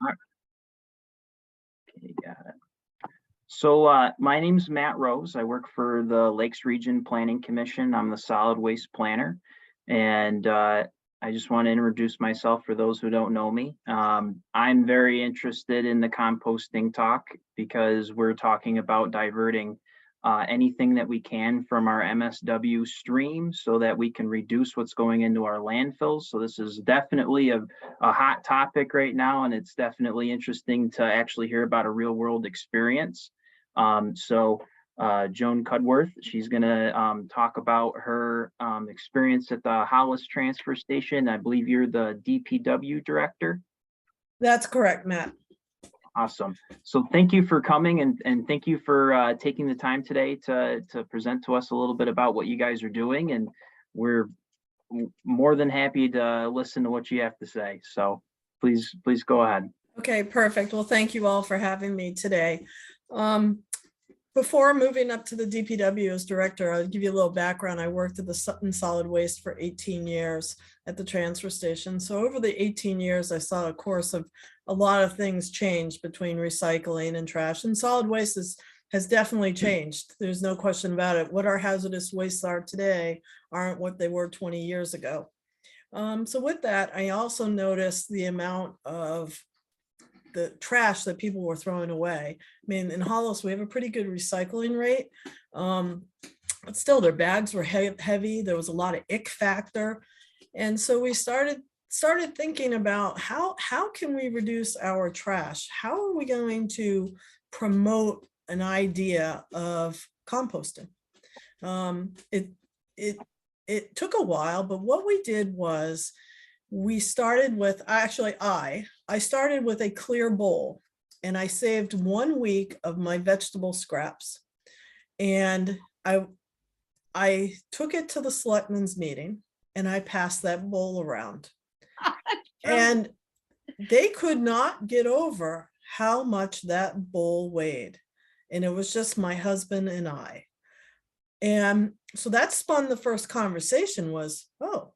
All right. Okay, got it. So my name's Matt Rose. I work for the Lakes Region Planning Commission. I'm the solid waste planner. And I just want to introduce myself for those who don't know me. I'm very interested in the composting talk because we're talking about diverting anything that we can from our MSW stream so that we can reduce what's going into our landfills. So this is definitely a hot topic right now, and it's definitely interesting to actually hear about a real world experience. Joan Cudworth, she's going to talk about her experience at the Hollis transfer station. I believe you're the DPW director. That's correct, Matt. Awesome. So thank you for coming, and thank you for taking the time today to present to us a little bit about what you guys are doing. And we're more than happy to listen to what you have to say. So please go ahead. Okay, perfect. Well, thank you all for having me today. Before moving up to the DPW as director, I'll give you a little background. I worked at the Sutton Solid Waste for 18 years at the transfer station. So over the 18 years, I saw a course of a lot of things change between recycling and trash, and solid waste has definitely changed. There's no question about it. What our hazardous wastes are today aren't what they were 20 years ago. So with that, I also noticed the amount of the trash that people were throwing away. I mean, in Hollis, we have a pretty good recycling rate, but still their bags were heavy. There was a lot of ick factor. And so we started thinking about how can we reduce our trash? How are we going to promote an idea of composting? It took a while, but what we did was we started with, I started with a clear bowl, and I saved 1 week of my vegetable scraps. And I took it to the selectmen's meeting and I passed that bowl around. And they could not get over how much that bowl weighed. And it was just my husband and I. And so that spun the first conversation was, oh,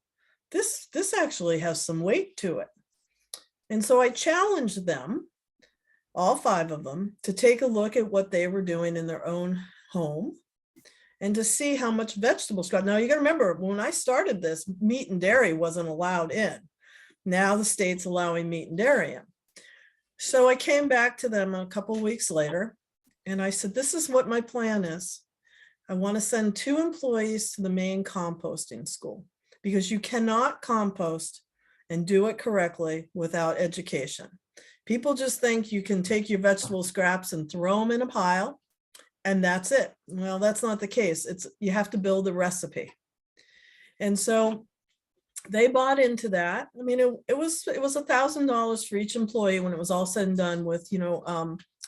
this actually has some weight to it. And so I challenged them, all 5 of them, to take a look at what they were doing in their own home and to see how much vegetable scrap. Now you got to remember, when I started this, meat and dairy wasn't allowed in. Now the state's allowing meat and dairy in. So I came back to them a couple of weeks later and I said, this is what my plan is. I want to send 2 employees to the main composting school, because you cannot compost and do it correctly without education. People just think you can take your vegetable scraps and throw them in a pile and that's it. Well, that's not the case. You have to build a recipe. And so they bought into that. I mean, it was $1,000 for each employee when it was all said and done with,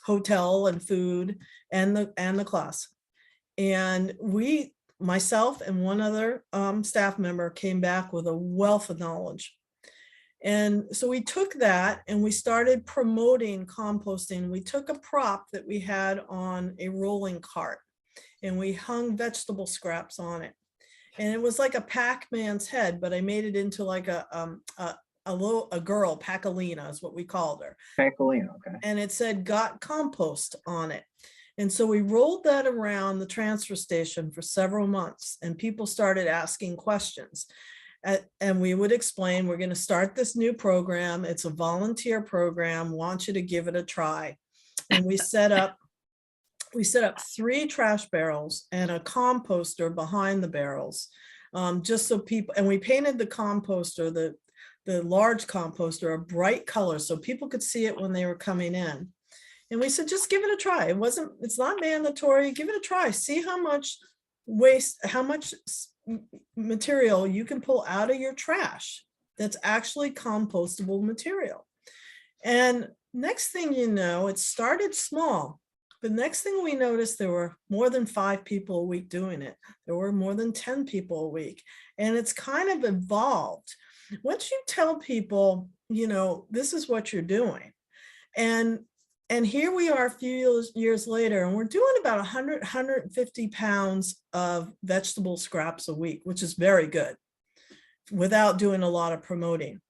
hotel and food and the class. And myself and one other staff member came back with a wealth of knowledge. And so we took that and we started promoting composting. We took a prop that we had on a rolling cart and we hung vegetable scraps on it. And it was like a Pac-Man's head, but I made it into like a girl, Pacolina is what we called her. Pacolina, okay. And it said "Got Compost" on it. And so we rolled that around the transfer station for several months and people started asking questions. And we would explain, we're going to start this new program. It's a volunteer program. Want you to give it a try. And we set up 3 trash barrels and a composter behind the barrels, just so people, and we painted the composter, the large composter, a bright color so people could see it when they were coming in. And we said, just give it a try. It's not mandatory. Give it a try. See how much waste, how much material you can pull out of your trash that's actually compostable material. And next thing you know, it started small. The next thing we noticed, there were more than 5 people a week doing it. There were more than 10 people a week. And it's kind of evolved. Once you tell people, this is what you're doing. And here we are a few years later, and we're doing about 150 pounds of vegetable scraps a week, which is very good, without doing a lot of promoting.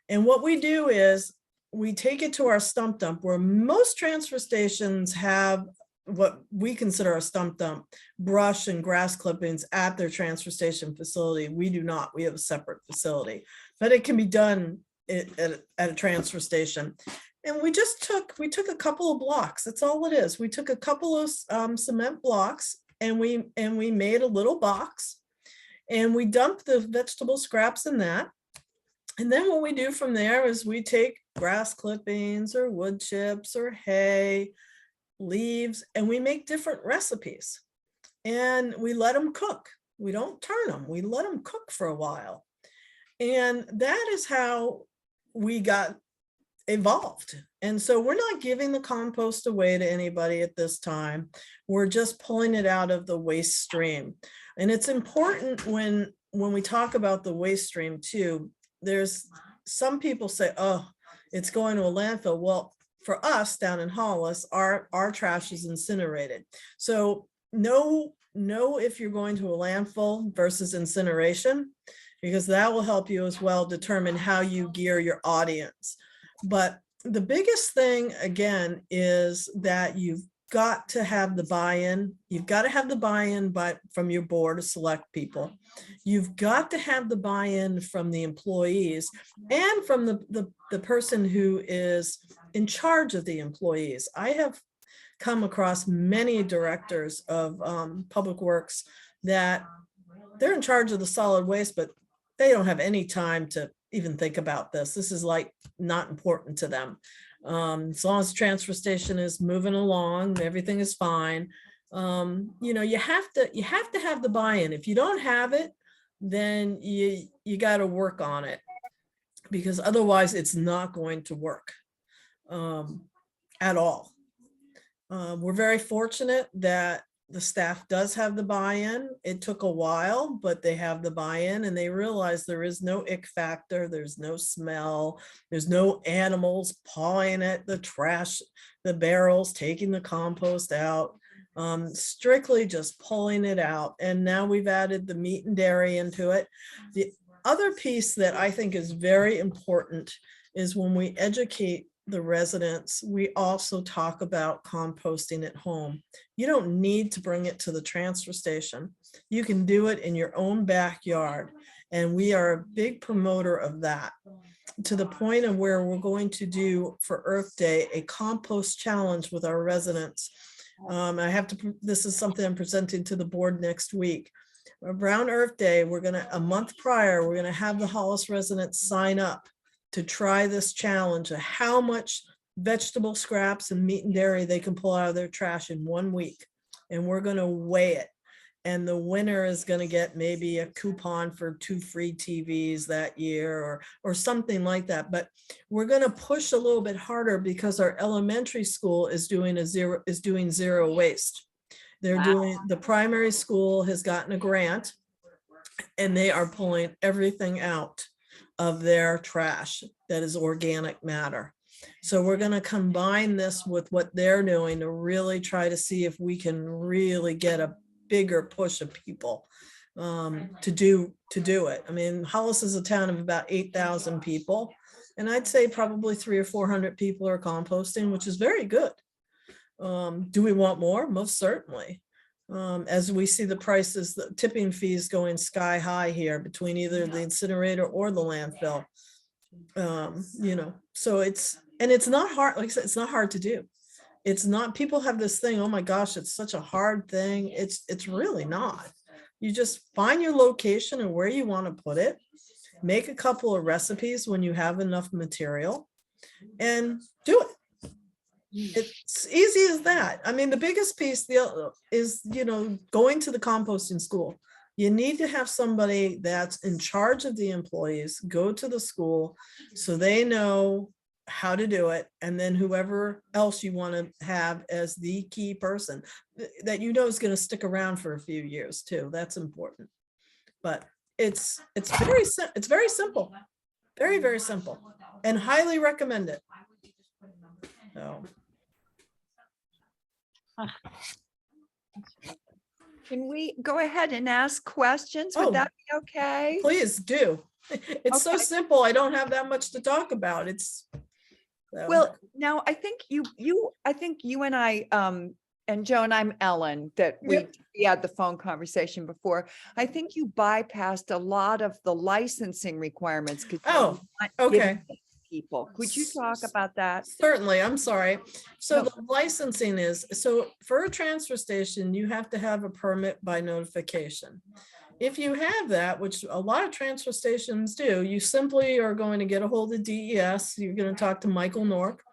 And what we do is we take it to our stump dump, where most transfer stations have what we consider a stump dump, brush and grass clippings at their transfer station facility. We do not. We have a separate facility, but it can be done at a transfer station. And we took a couple of blocks. That's all it is. We took a couple of cement blocks, and we made a little box, and we dumped the vegetable scraps in that. And then what we do from there is we take grass clippings or wood chips or hay, leaves, and we make different recipes, and we let them cook. We don't turn them. We let them cook for a while. And that is how we got evolved. And so we're not giving the compost away to anybody at this time. We're just pulling it out of the waste stream. And it's important when we talk about the waste stream too, there's some people say, oh, it's going to a landfill. Well, for us down in Hollis, our trash is incinerated. So know if you're going to a landfill versus incineration, because that will help you as well determine how you gear your audience. But the biggest thing, again, is that you've got to have the buy-in. You've got to have the buy-in from your board of select people. You've got to have the buy-in from the employees and from the person who is in charge of the employees. I have come across many directors of public works that they're in charge of the solid waste, but they don't have any time to even think about this. This is like not important to them. As long as the transfer station is moving along, everything is fine. You have to have the buy-in. If you don't have it, then you got to work on it, because otherwise it's not going to work at all. We're very fortunate that the staff does have the buy-in. It took a while, but they have the buy-in, and they realize there is no ick factor. There's no smell. There's no animals pawing at the trash, the barrels, taking the compost out, strictly just pulling it out. And now we've added the meat and dairy into it. The other piece that I think is very important is when we educate the residents, we also talk about composting at home. You don't need to bring it to the transfer station. You can do it in your own backyard. And we are a big promoter of that, to the point of where we're going to do for Earth Day a compost challenge with our residents. This is something I'm presenting to the board next week. Around Earth Day, a month prior, we're gonna have the Hollis residents sign up to try this challenge of how much vegetable scraps and meat and dairy they can pull out of their trash in 1 week. And we're going to weigh it. And the winner is going to get maybe a coupon for 2 free TVs that year or something like that. But we're going to push a little bit harder, because our elementary school is doing zero waste. The primary school has gotten a grant, and they are pulling everything out of their trash that is organic matter. So we're going to combine this with what they're doing to really try to see if we can really get a bigger push of people to do it. I mean, Hollis is a town of about 8,000 people, and I'd say probably 300 or 400 people are composting, which is very good. Do we want more? Most certainly. As we see the prices, the tipping fees going sky high here between either the incinerator or the landfill. So it's not hard. Like I said, it's not hard to do. It's not, people have this thing, oh my gosh, it's such a hard thing. It's really not. You just find your location and where you want to put it, make a couple of recipes when you have enough material, and do it. It's easy as that. I mean, the biggest piece is, going to the composting school. You need to have somebody that's in charge of the employees go to the school so they know how to do it. And then whoever else you want to have as the key person that is going to stick around for a few years too. That's important. But it's very simple, very, very simple, and highly recommend it. So. Can we go ahead and ask questions? Would that be okay? Please do. It's so simple. I don't have that much to talk about. So, Well, now I think you and I, and Joan, I'm Ellen, that Yep. we had the phone conversation before. I think you bypassed a lot of the licensing requirements. Oh, okay. People, could you talk about that? Certainly, I'm sorry. So No. the licensing is, so for a transfer station, you have to have a permit by notification. If you have that, which a lot of transfer stations do, you simply are going to get a hold of DES. You're going to talk to Michael Nork.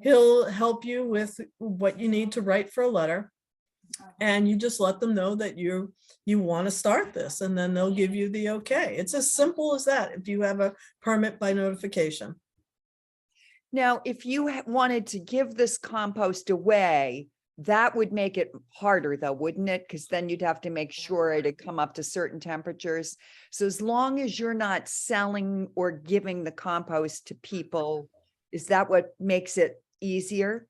He'll help you with what you need to write for a letter. And you just let them know that you want to start this, and then they'll give you the okay. It's as simple as that if you have a permit by notification. Now, if you wanted to give this compost away, that would make it harder though, wouldn't it? Because then you'd have to make sure it'd come up to certain temperatures. So as long as you're not selling or giving the compost to people, is that what makes it easier?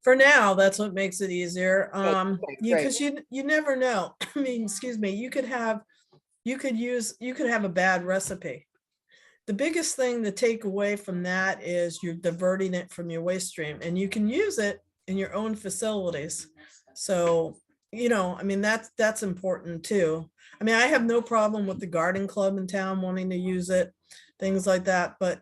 For now, that's what makes it easier. okay, Because you never know. I mean, excuse me, you could have a bad recipe. The biggest thing to take away from that is you're diverting it from your waste stream, and you can use it in your own facilities. So, I mean, that's important too. I mean, I have no problem with the garden club in town wanting to use it, things like that, but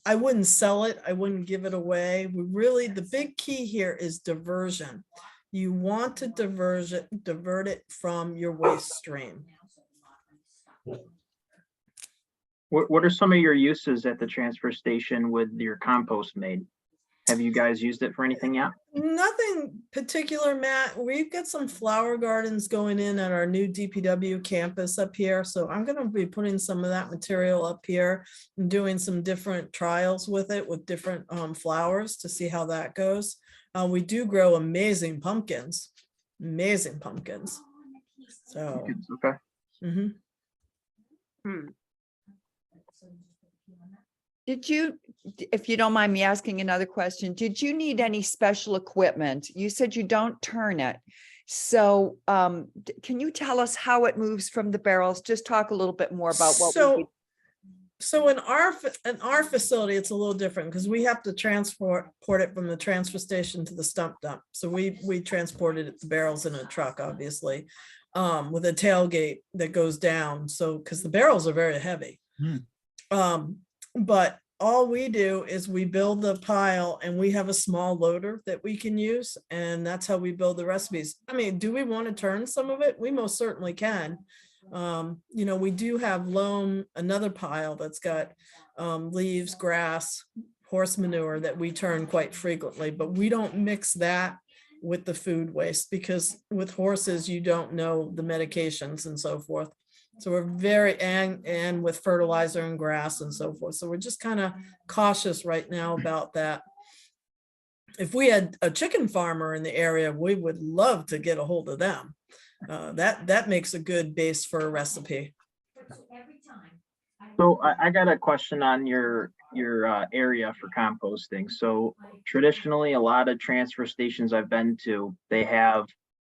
I wouldn't sell it. I wouldn't give it away. The big key here is diversion. You want to divert it from your waste stream. What are some of your uses at the transfer station with your compost made? Have you guys used it for anything yet? Nothing particular, Matt. We've got some flower gardens going in at our new DPW campus up here. So I'm going to be putting some of that material up here and doing some different trials with it with different flowers to see how that goes. We do grow amazing pumpkins. So, Okay. mhm. Did you, if you don't mind me asking another question, did you need any special equipment? You said you don't turn it. So can you tell us how it moves from the barrels? Just talk a little bit more about what we do. So in our facility, it's a little different because we have to transport it from the transfer station to the stump dump. So we transported the barrels in a truck, obviously, with a tailgate that goes down. So because the barrels are very heavy. But all we do is we build the pile, and we have a small loader that we can use, and that's how we build the recipes. I mean, do we want to turn some of it? We most certainly can. We do have loam, another pile that's got leaves, grass, horse manure that we turn quite frequently, but we don't mix that with the food waste, because with horses, you don't know the medications and so forth. So we're and with fertilizer and grass and so forth. So we're just kind of cautious right now about that. If we had a chicken farmer in the area, we would love to get a hold of them. That makes a good base for a recipe. So I got a question on your area for composting. So traditionally, a lot of transfer stations I've been to, they have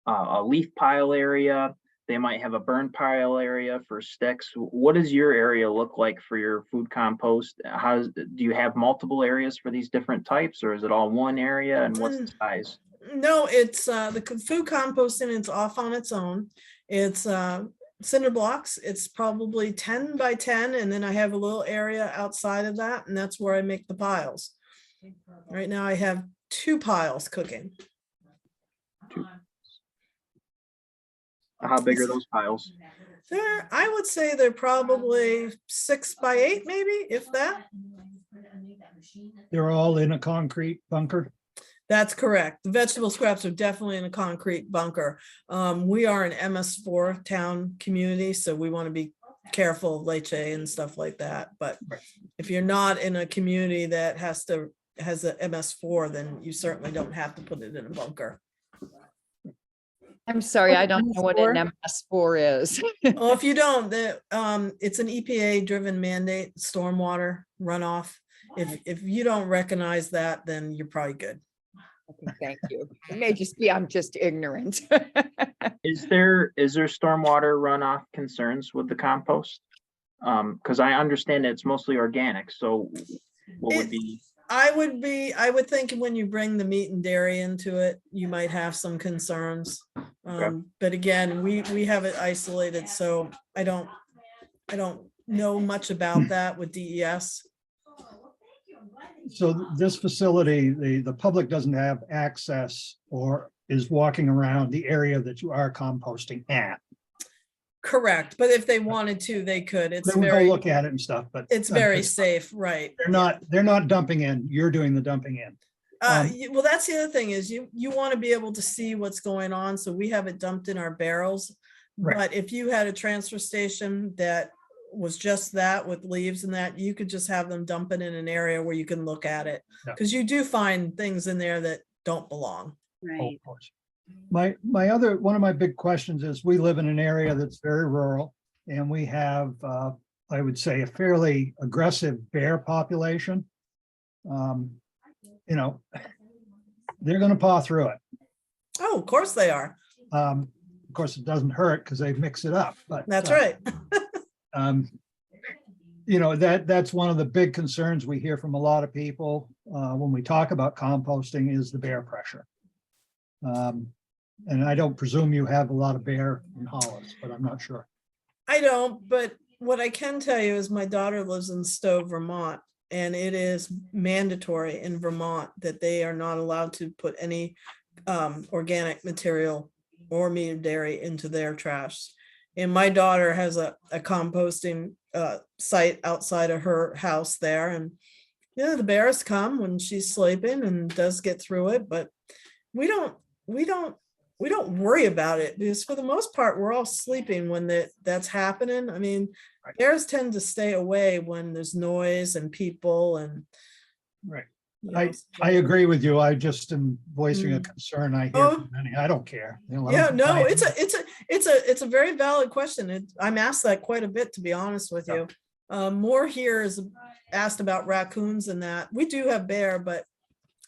a leaf pile area. They might have a burn pile area for sticks. What does your area look like for your food compost? Do you have multiple areas for these different types, or is it all one area, and what's the size? No, it's the food composting. It's off on its own. It's cinder blocks. It's probably 10 by 10. And then I have a little area outside of that, and that's where I make the piles. Right now I have 2 piles cooking. How big are those piles? I would say they're probably 6 by 8, maybe, if that. They're all in a concrete bunker. That's correct. The vegetable scraps are definitely in a concrete bunker. We are an MS4 town community, so we want to be careful of leachate and stuff like that. But if you're not in a community that has a MS4, then you certainly don't have to put it in a bunker. I'm sorry, I don't know what an MS4 is. Well, if you don't, it's an EPA-driven mandate, stormwater runoff. If you don't recognize that, then you're probably good. Okay, thank you. It may just be I'm just ignorant. Is there stormwater runoff concerns with the compost? Because I understand that it's mostly organic. So What would It- be, I would think when you bring the meat and dairy into it, you might have some concerns. But again, we have it isolated, so I don't know much about that with DES. So this facility, the public doesn't have access or is walking around the area that you are composting at. Correct, but if they wanted to, they could. It's They would go very, look at it and stuff, but. it's very safe, right? They're not dumping in, you're doing the dumping in. Well, that's the other thing is you want to be able to see what's going on. So we have it dumped in our barrels. Right. But if you had a transfer station that was just that with leaves and that, you could just have them dump it in an area where you can look at it. Yeah. Because you do find things in there that don't belong. Oh, of course. My other, one of my big questions is we live in an area that's very rural and we have, I would say, a fairly aggressive bear population. You know, they're gonna paw through it. Oh, of course they are. Of course, it doesn't hurt because they mix it up, but. That's right. You know, that's one of the big concerns we hear from a lot of people when we talk about composting is the bear pressure. And I don't presume you have a lot of bear in Hollis, but I'm not sure. I don't, but what I can tell you is my daughter lives in Stowe, Vermont, and it is mandatory in Vermont that they are not allowed to put any organic material or meat or dairy into their trash. And my daughter has a composting site outside of her house there, and yeah, the bears come when she's sleeping and does get through it, but we don't worry about it because for the most part, we're all sleeping when that's happening. I mean, bears tend to stay away when there's noise and people and. Right. you know, I agree with you. I just am voicing a concern I hear Oh. from many. I don't care. You know, Yeah, no, it's a very valid question. I'm asked that quite a bit, to be honest with you. More here is asked about raccoons and that. We do have bear, but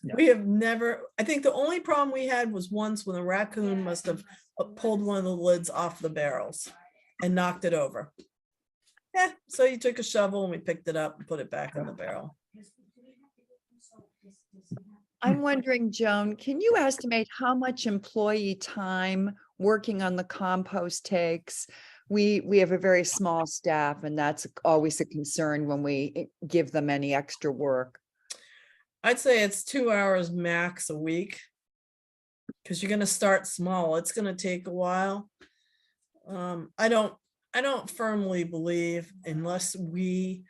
Yeah. we have never, I think the only problem we had was once when a raccoon must have pulled one of the lids off the barrels and knocked it over. Yeah, so you took a shovel and we picked it up and put it back in the barrel. I'm wondering, Joan, can you estimate how much employee time working on the compost takes? We have a very small staff and that's always a concern when we give them any extra work. I'd say it's 2 hours max a week. Because you're gonna start small. It's gonna take a while. I don't firmly believe unless we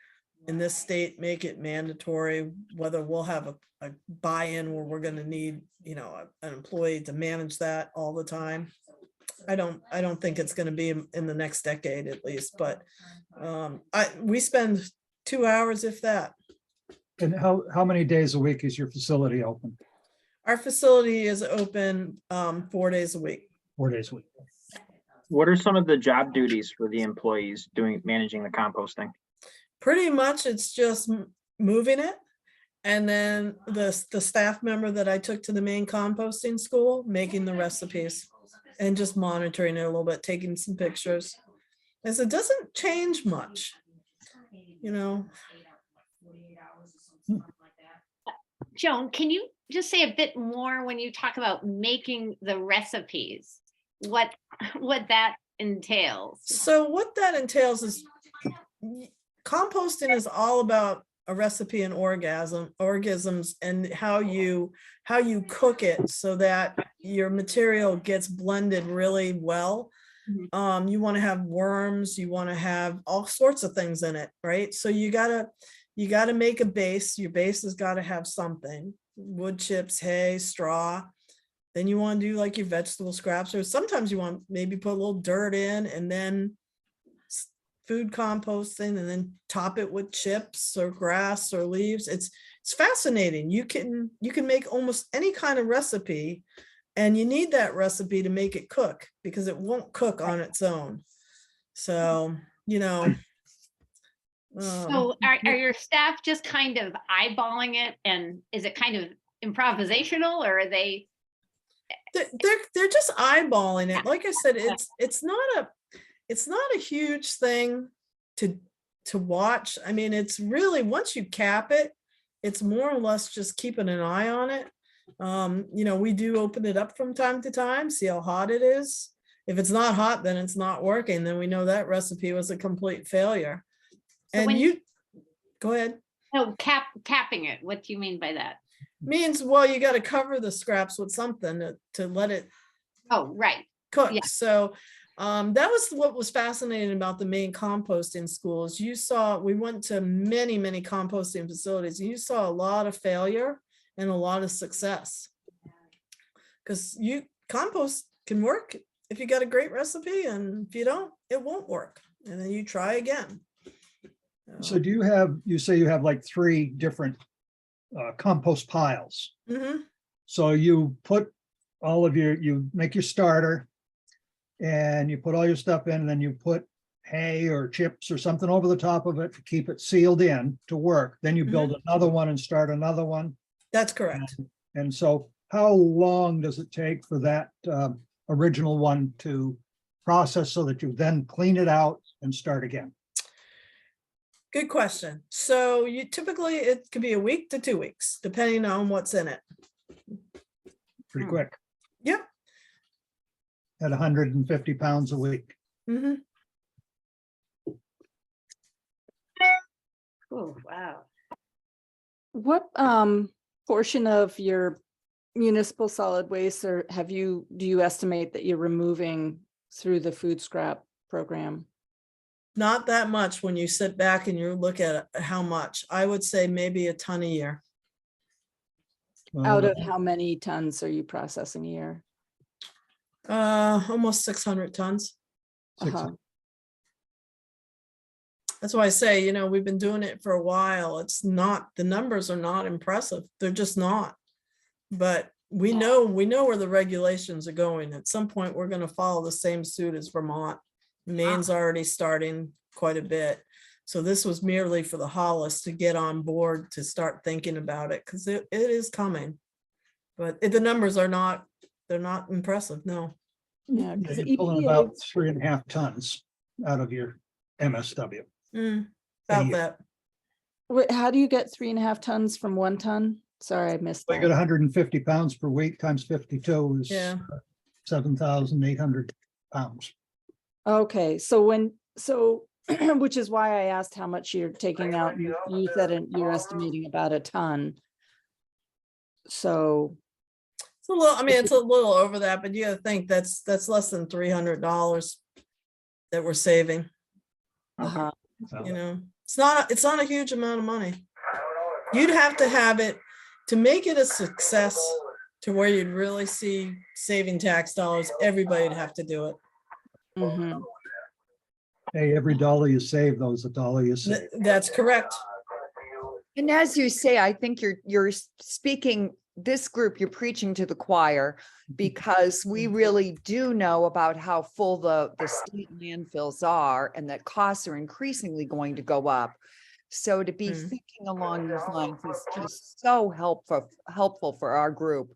in this state make it mandatory, whether we'll have a buy-in where we're gonna need, an employee to manage that all the time. I don't think it's gonna be in the next decade at least, but we spend 2 hours if that. And how many days a week is your facility open? Our facility is open 4 days a week. 4 days a week. what are some of the job duties for the employees managing the composting? Pretty much it's just moving it. And then the staff member that I took to the main composting school, making the recipes and just monitoring it a little bit, taking some pictures. As it doesn't change much, Joan, can you just say a bit more when you talk about making the recipes? What that entails? So what that entails is composting is all about a recipe and organisms and how you cook it so that your material gets blended really well. You want to have worms, you want to have all sorts of things in it, right? So you gotta make a base. Your base has got to have something: wood chips, hay, straw. Then you want to do like your vegetable scraps, or sometimes you want maybe put a little dirt in and then food composting and then top it with chips or grass or leaves. It's fascinating. You can make almost any kind of recipe, and you need that recipe to make it cook because it won't cook on its own. So, So are your staff just kind of eyeballing it, and is it kind of improvisational, or are they? They're just eyeballing it. Like I said, it's not a huge thing to watch. I mean, it's really, once you cap it, It's more or less just keeping an eye on it. You know, we do open it up from time to time, see how hot it is. If it's not hot, then it's not working. Then we know that recipe was a complete failure. So And when you, go ahead. Oh, capping it. What do you mean by that? Means, well, you got to cover the scraps with something to let it Oh, right. cook. Yeah. So that was what was fascinating about the main composting schools. You saw, we went to many, many composting facilities, and you saw a lot of failure and a lot of success. Because compost can work if you got a great recipe, and if you don't, it won't work. And then you try again. So do you have, you say you have like 3 different compost piles. Mhm. So you put all of you make your starter and you put all your stuff in, and then you put hay or chips or something over the top of it to keep it sealed in to work. Then you build another one and start another one. That's correct. And so how long does it take for that original one to process so that you then clean it out and start again? Good question. So you typically, it could be a week to 2 weeks, depending on what's in it. Pretty quick Yep. at 150 pounds a week. Mhm. Oh, wow. What portion of your municipal solid waste or do you estimate that you're removing through the food scrap program? Not that much when you sit back and you look at how much. I would say maybe a ton a year. Out of how many tons are you processing a year? Almost 600 tons. 600. Uh-huh. That's why I say, you know, we've been doing it for a while. It's not, the numbers are not impressive. They're just not. But we know where the regulations are going. At some point, we're going to follow the same suit as Vermont. Maine's already starting quite a bit. So this was merely for the Hollis to get on board to start thinking about it, because it is coming. But the numbers are not, they're not impressive, no. Yeah, Yeah, 'cause the you're pulling EPA about 3.5 tons out of your MSW. About year. that. Wait, how do you get 3.5 tons from 1 ton? Sorry, I missed We got that. 150 pounds per week times 52 is Yeah. 7,800 pounds. Okay, which is why I asked how much you're taking out. You said you're estimating about a ton. So, It's a little, I mean, it's a little over that, but you gotta think that's less than $300 that we're saving, uh-huh. you know? It's not a huge amount of money. You'd have to have it to make it a success to where you'd really see saving tax dollars. Everybody'd have to do it. Mhm. Hey, every dollar you save, though, is a dollar you save. That's correct. And as you say, I think you're speaking, this group, you're preaching to the choir, because we really do know about how full the state landfills are, and that costs are increasingly going to go up. So to be thinking along these lines is just so helpful for our group.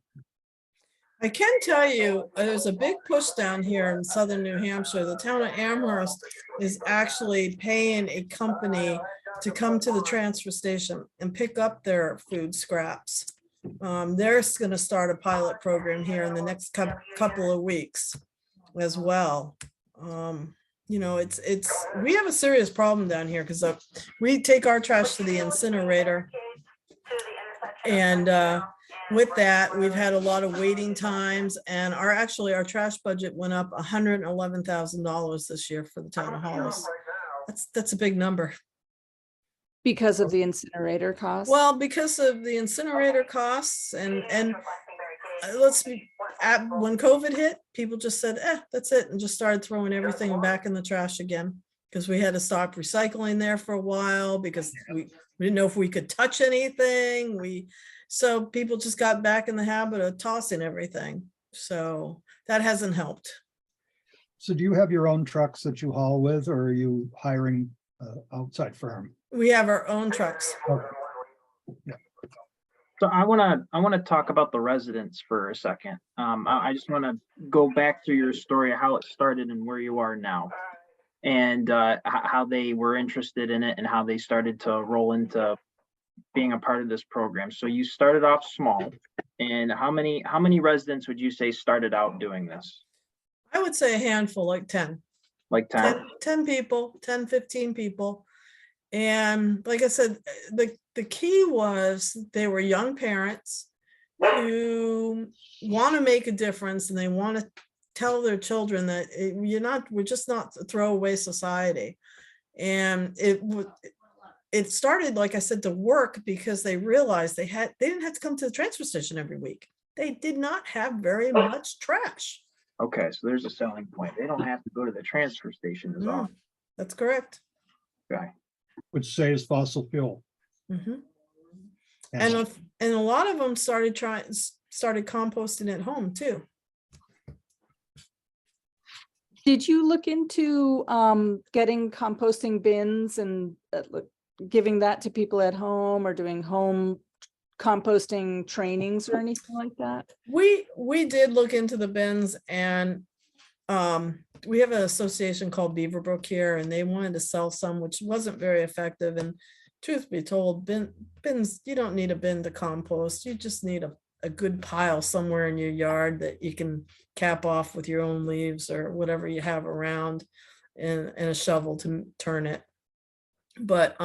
I can tell you, there's a big push down here in southern New Hampshire. The town of Amherst is actually paying a company to come to the transfer station and pick up their food scraps. They're going to start a pilot program here in the next couple of weeks as well. You know, we have a serious problem down here, because we take our trash to the incinerator, and with that, we've had a lot of waiting times, and our trash budget went up $111,000 this year for the town of Hollis. That's a big number. Because of the incinerator costs? Well, because of the incinerator costs, and when COVID hit, people just said, that's it, and just started throwing everything back in the trash again, because we had to stop recycling there for a while, because we didn't know if we could touch anything. So people just got back in the habit of tossing everything. So that hasn't helped. So do you have your own trucks that you haul with, or are you hiring an outside firm? We have our own trucks. Okay. Yeah. So I want to talk about the residents for a second. I just want to go back through your story of how it started and where you are now, and how they were interested in it, and how they started to roll into being a part of this program. So you started off small, and how many residents would you say started out doing this? I would say a handful, like 10. Like 10? 10 people, 10, 15 people. And like I said, the key was they were young parents who want to make a difference, and they want to tell their children that we're just not a throwaway society. And it started, like I said, to work because they realized they didn't have to come to the transfer station every week. They did not have very much trash. Okay, so there's a selling point. They don't have to go to the transfer station as often. That's correct. Okay. Which saves fossil fuel. Mhm. And And a lot of them started composting at home too. Did you look into getting composting bins and giving that to people at home, or doing home composting trainings or anything like that? We did look into the bins, and we have an association called Beaverbrook here, and they wanted to sell some, which wasn't very effective. And truth be told, bins, you don't need a bin to compost. You just need a good pile somewhere in your yard that you can cap off with your own leaves or whatever you have around, and a shovel to turn it. But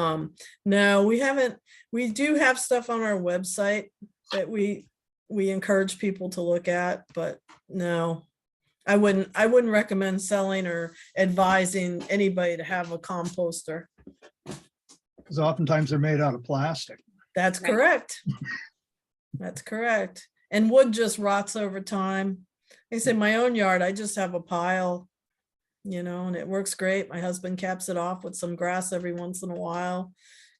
no, we haven't. We do have stuff on our website that we encourage people to look at, but no, I wouldn't recommend selling or advising anybody to have a composter. because oftentimes they're made out of plastic. That's Right. correct. That's correct. And wood just rots over time. Like I said, my own yard, I just have a pile, and it works great. My husband caps it off with some grass every once in a while.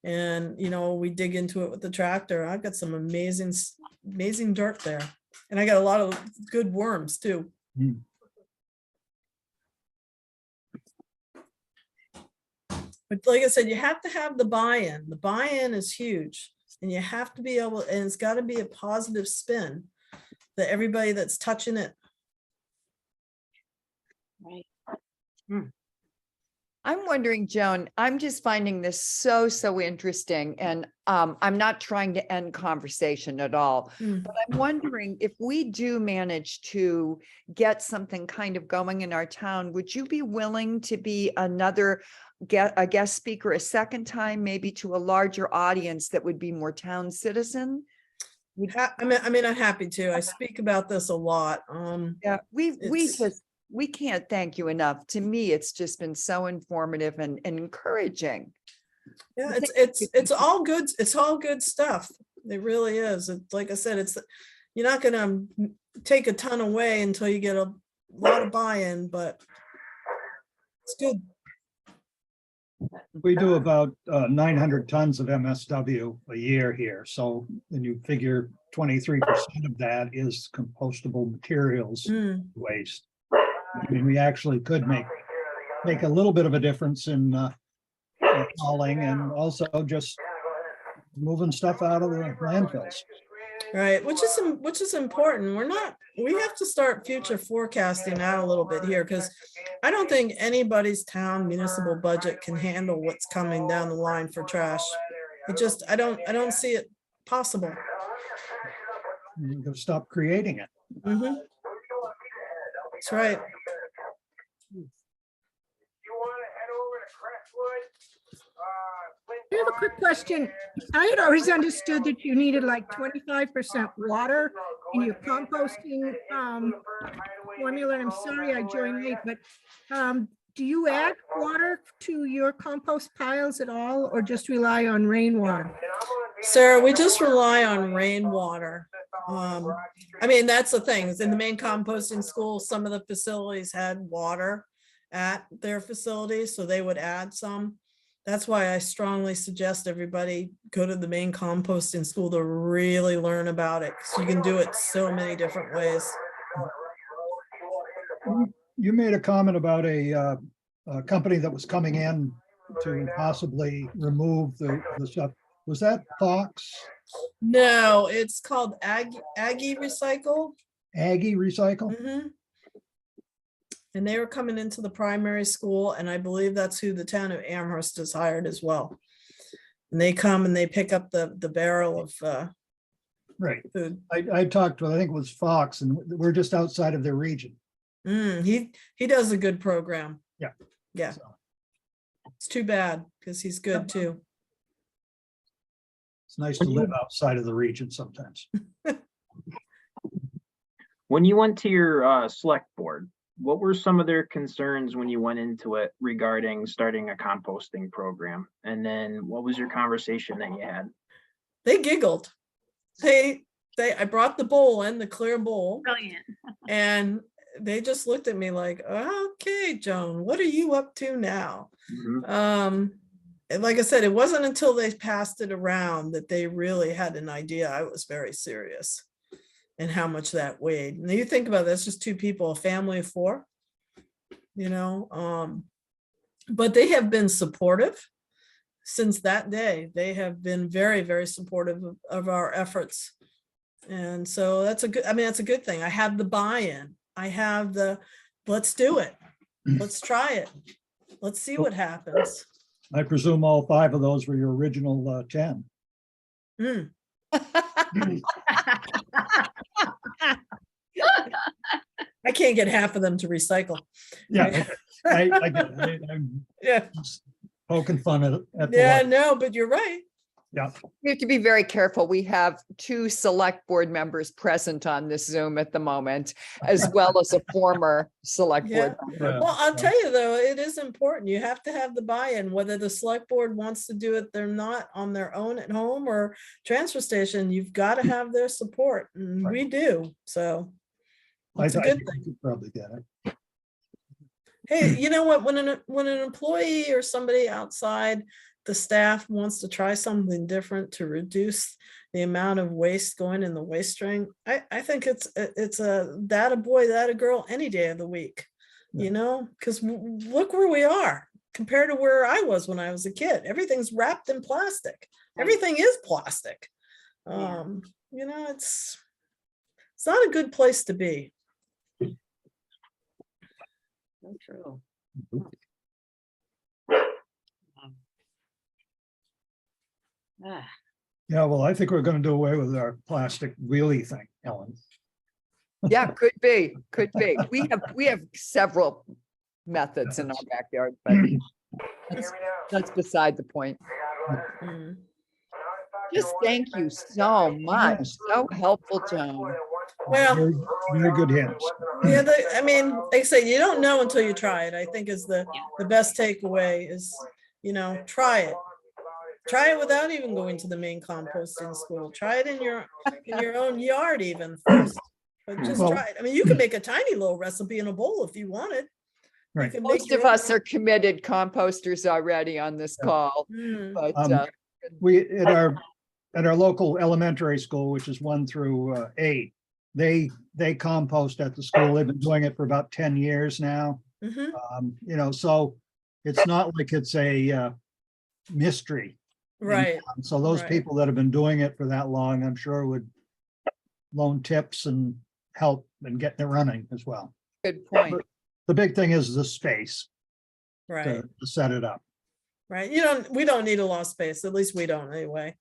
And, we dig into it with the tractor. I've got some amazing dirt there. And I got a lot of good worms too. Mm. But like I said, you have to have the buy-in. The buy-in is huge. And you have to be able, and it's got to be a positive spin that everybody that's touching it. Right. I'm wondering, Joan, I'm just finding this so interesting, and I'm not trying to end conversation at all, but I'm wondering if we do manage to get something kind of going in our town, would you be willing to be a guest speaker a second time, maybe to a larger audience that would be more town citizen? I mean, I'm happy to. I speak about this a lot. Yeah, It's- we can't thank you enough. To me, it's just been so informative and encouraging. Yeah, I think it's all good. It's all good stuff. It really is. It's like I said, you're not gonna take a ton away until you get a lot of buy-in, but it's good. We do about 900 tons of MSW a year here. So then you figure 23% of that is compostable materials Mm. waste. I mean, we actually could make a little bit of a difference in hauling, and also just moving stuff out of the landfills. Right, which is important. We have to start future forecasting out a little bit here, because I don't think anybody's town municipal budget can handle what's coming down the line for trash. I don't see it possible. You're gonna stop creating it. Mhm. That's right. I have a quick question. I had always understood that you needed like 25% water in your composting formula. And I'm sorry I joined late, but do you add water to your compost piles at all, or just rely on rainwater? Sarah, we just rely on rainwater. I mean, that's the thing, is in the main composting school, some of the facilities had water at their facilities, so they would add some. That's why I strongly suggest everybody go to the main composting school to really learn about it, because you can do it so many different ways. You made a comment about a company that was coming in to possibly remove the stuff. Was that Fox? No, it's called Aggie Recycle. Aggie Recycle? Mhm. And they were coming into the primary school, and I believe that's who the town of Amherst has hired as well. And they come and they pick up the barrel of Right. food. I talked with, I think it was Fox, and we're just outside of their region. He does a good program. Yeah. Yeah, So it's too bad because he's good too. it's nice to live outside of the region sometimes. When you went to your select board, what were some of their concerns when you went into it regarding starting a composting program? And then what was your conversation that you had? They giggled. I brought the bowl in, the clear bowl, Brilliant. and they just looked at me like, okay, Joan, what are you up to now? Mhm. And like I said, it wasn't until they passed it around that they really had an idea I was very serious and how much that weighed. And you think about it, that's just two people, a family of four, but they have been supportive since that day. They have been very, very supportive of our efforts. And so that's a good thing. I have the buy-in. I have let's do it. Let's try it. Let's see what happens. I presume all 5 of those were your original 10. Mm. I can't get half of them to recycle. Yeah, I'm Yeah. just poking fun at the Yeah, light. no, but you're right. Yeah, We have to be very careful. We have 2 select board members present on this Zoom at the moment, as well as a former select board member. Yeah. Well, I'll tell you though, it is important. You have to have the buy-in, whether the select board wants to do it, they're not on their own at home or transfer station, you've got to have their support. And we do. So it's a I good think thing. you could probably get it. Hey, you know what? When an employee or somebody outside the staff wants to try something different to reduce the amount of waste going in the waste stream, I think it's that a boy, that a girl, any day of the week, because look where we are compared to where I was when I was a kid. Everything's wrapped in plastic. Everything is plastic. It's not a good place to be. So true. Yeah, well, I think we're going to do away with our plastic wheelie thing, Ellen. Yeah, could be. We have several methods in our backyard, but that's beside the point. Mm. Just thank you so much. So helpful, Joan. Well, Very, very good hints. yeah, like I say, you don't know until you try it. I think is the best takeaway is, try it. Try it without even going to the main composting school. Try it in your own yard even first. But just Well- try it. I mean, you can make a tiny little recipe in a bowl if you wanted. You Right. can make Most of your own- us are committed composters already on this call, Mm. but We, at our local elementary school, which is 1 through 8, they compost at the school. They've been doing it for about 10 years now. Mhm. So it's not like it's a mystery. Right. So those Right. people that have been doing it for that long, I'm sure would loan tips and help in getting it running as well. good point. The big thing is the space Right. to set it up. Right. We don't need a lot of space. At least we don't anyway.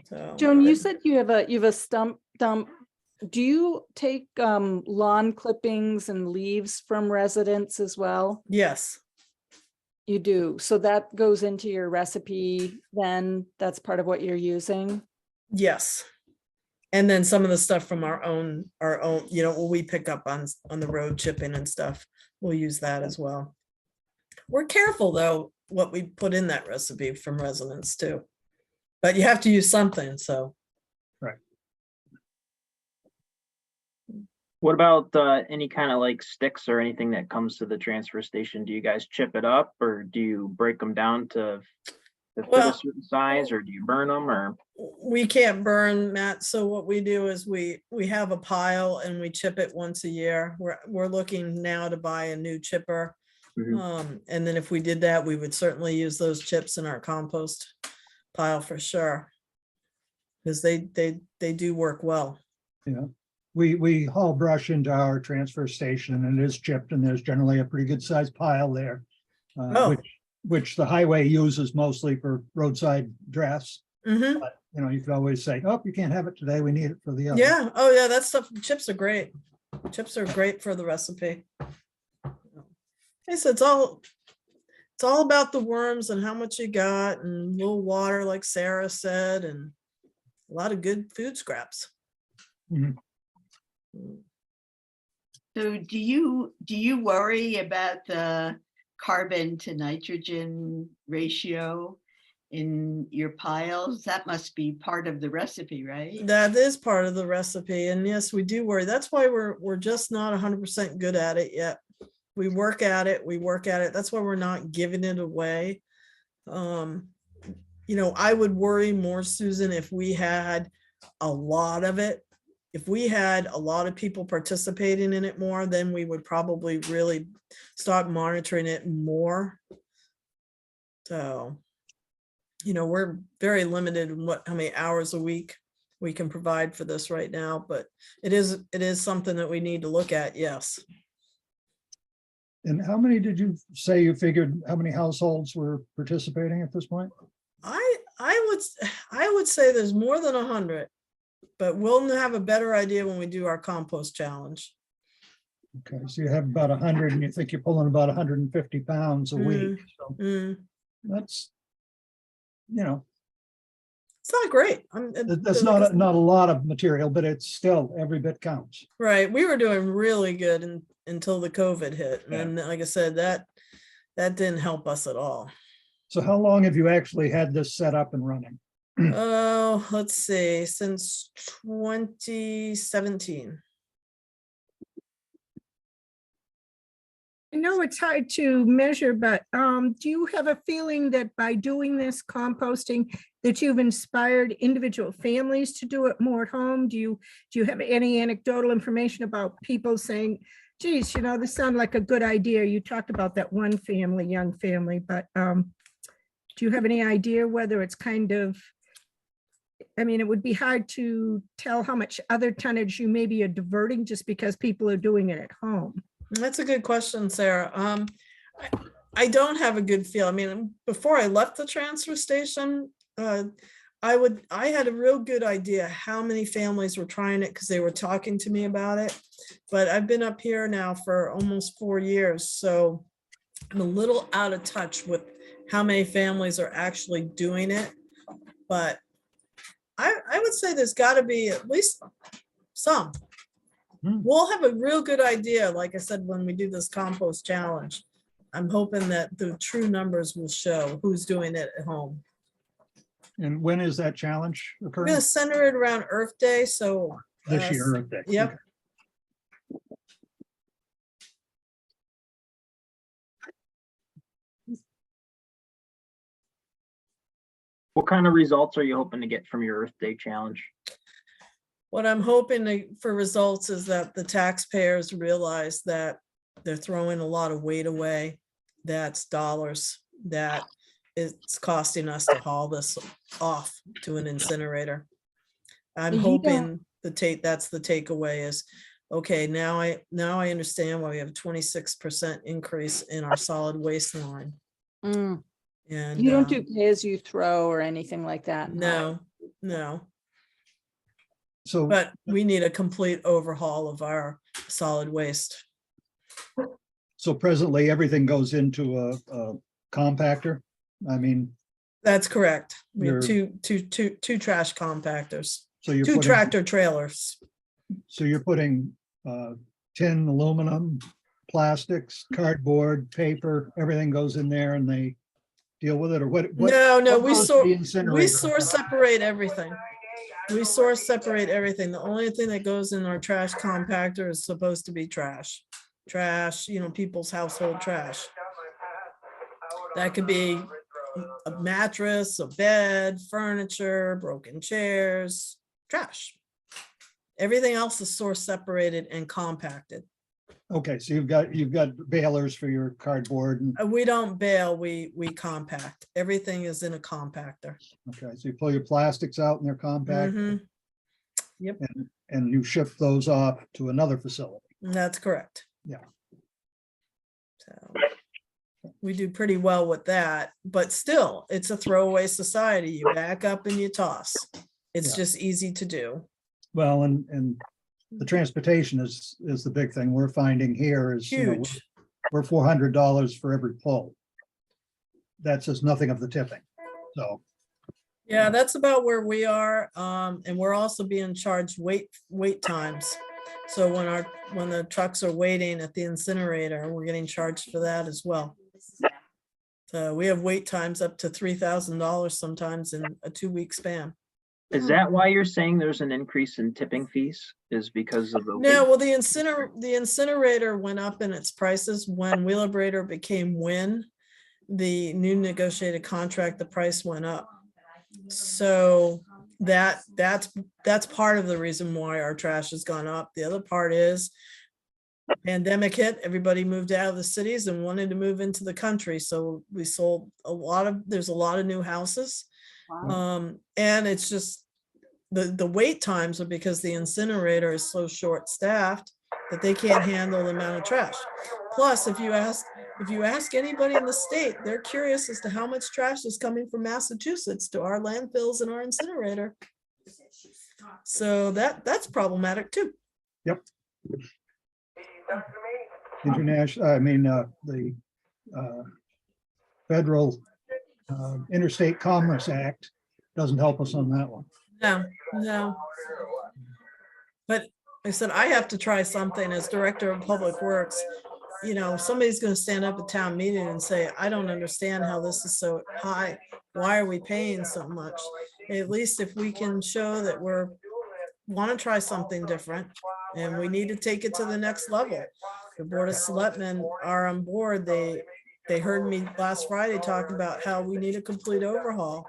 So, Joan, you said you have a stump dump. Do you take lawn clippings and leaves from residents as well? yes. You do. So that goes into your recipe then? That's part of what you're using? Yes. And then some of the stuff from our own, what we pick up on the road chipping and stuff, we'll use that as well. We're careful though, what we put in that recipe from residents too. But you have to use something, so. Right. What about any kind of like sticks or anything that comes to the transfer station? Do you guys chip it up or do you break them down to fit Well, a certain size, or do you burn them, or? We can't burn, Matt, so what we do is we have a pile and we chip it once a year. We're looking now to buy a new chipper. Mhm. And then if we did that, we would certainly use those chips in our compost pile for sure. Because they do work well. Yeah. We haul brush into our transfer station and it is chipped and there's generally a pretty good sized pile there. Oh. which the highway uses mostly for roadside drafts. Mhm. But, you know, you could always say, oh, you can't have it today. We need it for the other. Yeah, oh yeah, that stuff, chips are great. Chips are great for the recipe. It's all about the worms and how much you got and a little water, like Sarah said, and a lot of good food scraps. Mhm. So do you worry about the carbon to nitrogen ratio in your piles? That must be part of the recipe, right? That is part of the recipe, and yes, we do worry. That's why we're just not 100% good at it yet. We work at it, That's why we're not giving it away. You know, I would worry more, Susan, if we had a lot of it. If we had a lot of people participating in it more, then we would probably really start monitoring it more. So, you know, we're very limited in how many hours a week we can provide for this right now, but it is something that we need to look at, yes. And how many did you say you figured, how many households were participating at this point? I would say there's more than 100, but we'll have a better idea when we do our compost challenge. Okay, so you have about 100 and you think you're pulling about 150 pounds a week. So Mm, that's, you know, it's not great. that's not a lot of material, but it's still, every bit counts. Right. We were doing really good until the COVID hit. Yeah. And then, like I said, that didn't help us at all. So how long have you actually had this set up and running? Oh, let's see, since 2017. I know it's hard to measure, but do you have a feeling that by doing this composting, that you've inspired individual families to do it more at home? Do you have any anecdotal information about people saying, geez, you know, this sounded like a good idea? You talked about that one family, young family, but do you have any idea whether it's kind of, I mean, it would be hard to tell how much other tonnage you maybe are diverting just because people are doing it at home. That's a good question, Sarah. I don't have a good feel. I mean, before I left the transfer station, I had a real good idea how many families were trying it because they were talking to me about it. But I've been up here now for almost 4 years, so I'm a little out of touch with how many families are actually doing it. But I would say there's got to be at least some. We'll have a real good idea, like I said, when we do this compost challenge. I'm hoping that the true numbers will show who's doing it at home. And when is that challenge We're occurring? going to center it around Earth Day, so. This year, Earth Day. Yep. Okay. What kind of results are you hoping to get from your Earth Day challenge? What I'm hoping for results is that the taxpayers realize that they're throwing a lot of weight away. That's dollars that it's costing us to haul this off to an incinerator. I'm You hoping that's the takeaway is, okay, now I understand why we have a 26% increase in our solid waste line. Mm. And You don't do pay as you throw or anything like that? no. So, But we need a complete overhaul of our solid waste. so presently everything goes into a compactor. I mean, That's correct. We have You're- two trash compactors, so you're two putting, tractor trailers. so you're putting tin, aluminum, plastics, cardboard, paper, everything goes in there and they deal with it, or what? No, what we goes to the incinerator? source separate everything. We source separate everything. The only thing that goes in our trash compactor is supposed to be trash. Trash, you know, people's household trash. That could be a mattress, a bed, furniture, broken chairs, trash. Everything else is source separated and compacted. Okay, so you've got balers for your cardboard and, We don't bale, we compact. Everything is in a compactor. okay, so you pull your plastics out and they're compact Mhm, and you ship those off to another facility. that's correct. Yeah. So, We do pretty well with that, but still, it's a throwaway society. You back up and you toss. It's Yeah. just easy to do. Well, and the transportation is the big thing we're finding here is, you know, Huge. we're $400 for every pull. That's just nothing of the tipping. So, Yeah, that's about where we are. And we're also being charged wait times. So when the trucks are waiting at the incinerator, we're getting charged for that as well. So we have wait times up to $3,000 sometimes in a 2-week span. Is that why you're saying there's an increase in tipping fees? Is because of the? No, well, the incinerator went up in its prices when Wheelabrator became Win. The new negotiated contract, the price went up. So that's part of the reason why our trash has gone up. The other part is pandemic hit, everybody moved out of the cities and wanted to move into the country. So we sold there's a lot of new houses. And it's just the wait times are because the incinerator is so short-staffed that they can't handle the amount of trash. Plus, if you ask anybody in the state, they're curious as to how much trash is coming from Massachusetts to our landfills and our incinerator. So that's problematic too. yep. International, I mean, the federal Interstate Commerce Act doesn't help us on that one. No. But I said, I have to try something as Director of Public Works. You know, somebody's going to stand up at town meeting and say, I don't understand how this is so high. Why are we paying so much? At least if we can show that want to try something different and we need to take it to the next level. The Board of Selectmen are on board. They heard me last Friday talk about how we need a complete overhaul.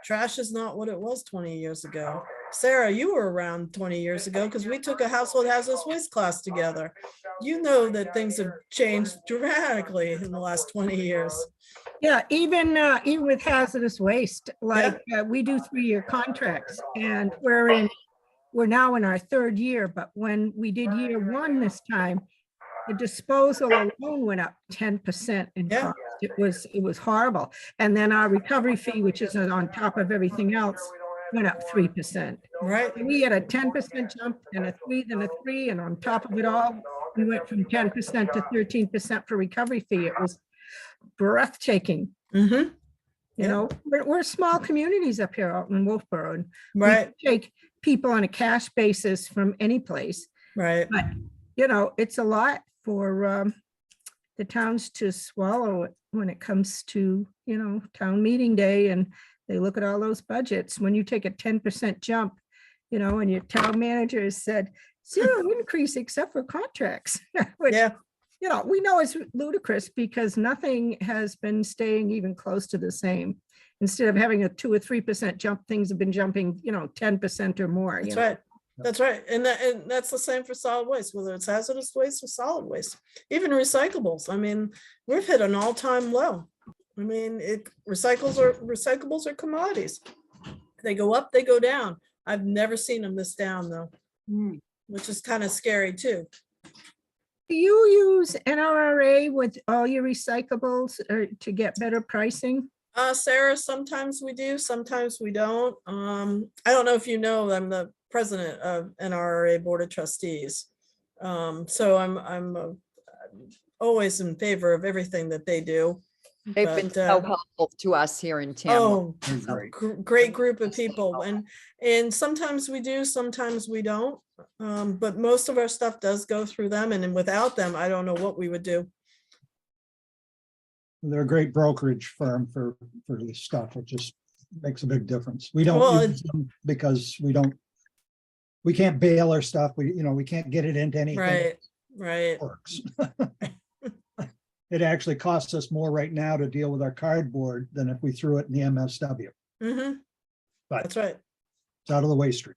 Trash is not what it was 20 years ago. Sarah, you were around 20 years ago because we took a household hazardous waste class together. You know that things have changed dramatically in the last 20 years. Yeah, even with hazardous waste, like we do 3-year contracts and we're now in our 3rd year, but when we did year 1 this time, the disposal alone went up 10% in cost. It was horrible. And then our recovery fee, which is on top of everything else, went up 3%. Right. We had a 10% jump and a 3, then a 3, and on top of it all, we went from 10% to 13% for recovery fee. It was breathtaking. Mm-hmm. You know, we're small communities up here out in Wolfboro, and Right. we take people on a cash basis from any place. Right. But, you know, it's a lot for the towns to swallow it when it comes to, you know, town meeting day, and they look at all those budgets. When you take a 10% jump, you know, and your town manager has said 0 increase except for contracts, which, you know, we know is ludicrous because nothing has been staying even close to the same. Instead of having a 2 or 3% jump, things have been jumping, you know, 10% or more. That's right. That's right. And that's the same for solid waste, whether it's hazardous waste or solid waste, even recyclables. I mean, we've hit an all-time low. I mean, recyclables are commodities. They go up, they go down. I've never seen them this down though, which is kind of scary too. Do you use NRRA with all your recyclables to get better pricing? Sarah, sometimes we do, sometimes we don't. I don't know if you know, I'm the president of NRRA Board of Trustees. So I'm always in favor of everything that they do. They've been so helpful to us here in Tamworth. Great group of people. And sometimes we do, sometimes we don't. But most of our stuff does go through them. And then without them, I don't know what we would do. They're a great brokerage firm for this stuff. It just makes a big difference. We don't use them because we can't bail our stuff. We can't get it into anything. Right. Works. It actually costs us more right now to deal with our cardboard than if we threw it in the MSW. Mm-hmm. But that's right. It's out of the waste stream.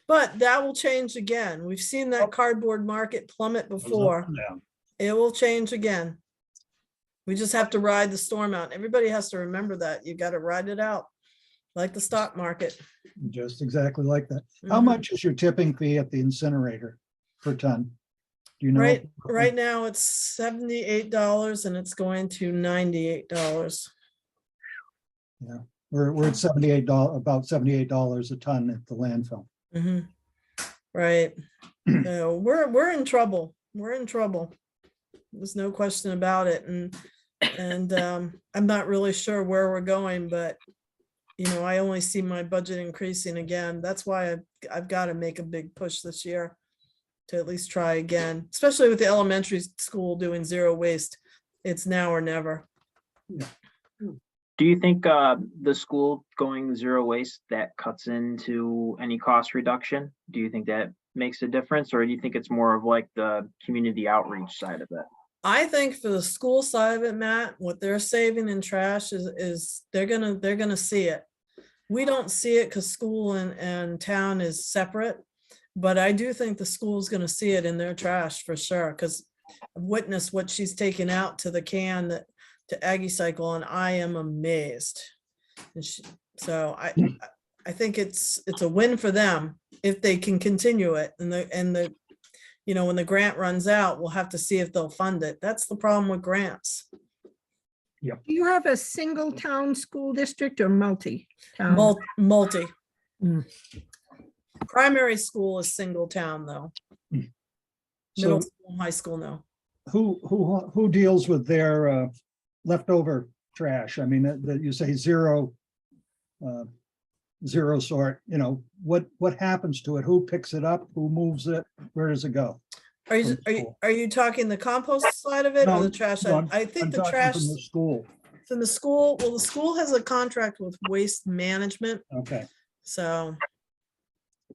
But that will change again. We've seen that cardboard market plummet before. It will change again. We just have to ride the storm out. Everybody has to remember that. You got to ride it out like the stock market. Just exactly like that. How much is your tipping fee at the incinerator per ton? Do you know? Right now it's $78 and it's going to $98. Yeah, we're at $78, about $78 a ton at the landfill. Mhm. Right. So we're in trouble. We're in trouble. There's no question about it. And I'm not really sure where we're going, but you know, I only see my budget increasing again. That's why I've got to make a big push this year to at least try again, especially with the elementary school doing zero waste. It's now or never. Do you think the school going zero waste, that cuts into any cost reduction? Do you think that makes a difference, or do you think it's more of like the community outreach side of it? I think for the school side of it, Matt, what they're saving in trash is they're gonna see it. We don't see it because school and town is separate, but I do think the school's gonna see it in their trash for sure, because I've witnessed what she's taken out to the can that to Aggie Cycle, and I am amazed. And so I think it's a win for them if they can continue it, and the you know, when the grant runs out, we'll have to see if they'll fund it. That's the problem with grants. Do you have a single town school district or multi? Multi. Mm. Primary school is single town though. Middle school, high school, no. Who deals with their leftover trash? I mean, that you say zero sort, you know, what happens to it? Who picks it up? Who moves it? Where does it go? Are you talking the compost side of it or No, the trash no, side? I'm- I think I'm the talking trash from the school. from the school, well, the school has a contract with Waste Management, Okay, so,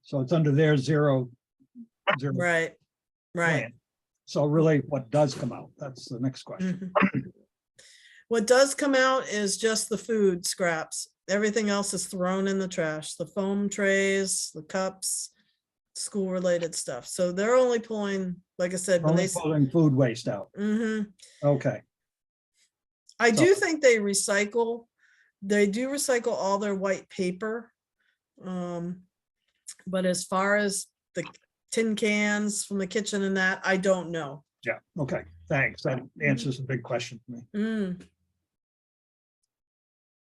so it's under their zero. right. plan. So really, what does come out? That's the next question. Mhm. What does come out is just the food scraps. Everything else is thrown in the trash, the foam trays, the cups, school related stuff. So they're only pulling, like I said, when Only they. pulling food waste out. Mhm. Okay, I So- do think they recycle. They do recycle all their white paper. But as far as the tin cans from the kitchen and that, I don't know. yeah, okay, thanks. That answers a big question for me. Mm.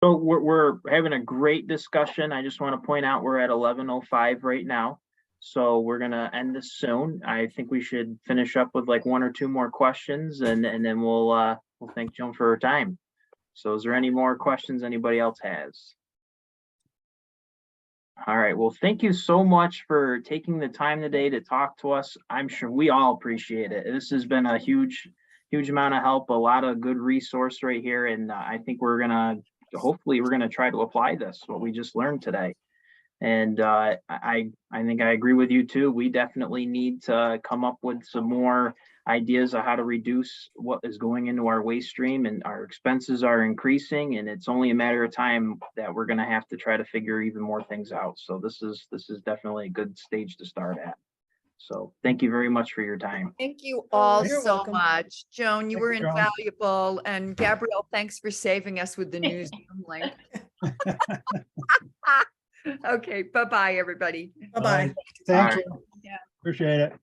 So we're having a great discussion. I just want to point out we're at 11:05 right now. So we're gonna end this soon. I think we should finish up with like one or two more questions, and then we'll thank Joan for her time. So is there any more questions anybody else has? All right, well, thank you so much for taking the time today to talk to us. I'm sure we all appreciate it. This has been a huge amount of help, a lot of good resource right here. And I think hopefully we're gonna try to apply this, what we just learned today. And I think I agree with you too. We definitely need to come up with some more ideas of how to reduce what is going into our waste stream, and our expenses are increasing, and it's only a matter of time that we're going to have to try to figure even more things out. So this is definitely a good stage to start at. So thank you very much for your time. Thank you all You're so welcome. much. Joan, you Thank were you, Joan. invaluable. And Gabrielle, thanks for saving us with the news link. Okay, bye-bye, everybody. Bye-bye. Thank All you. Yeah. Appreciate it.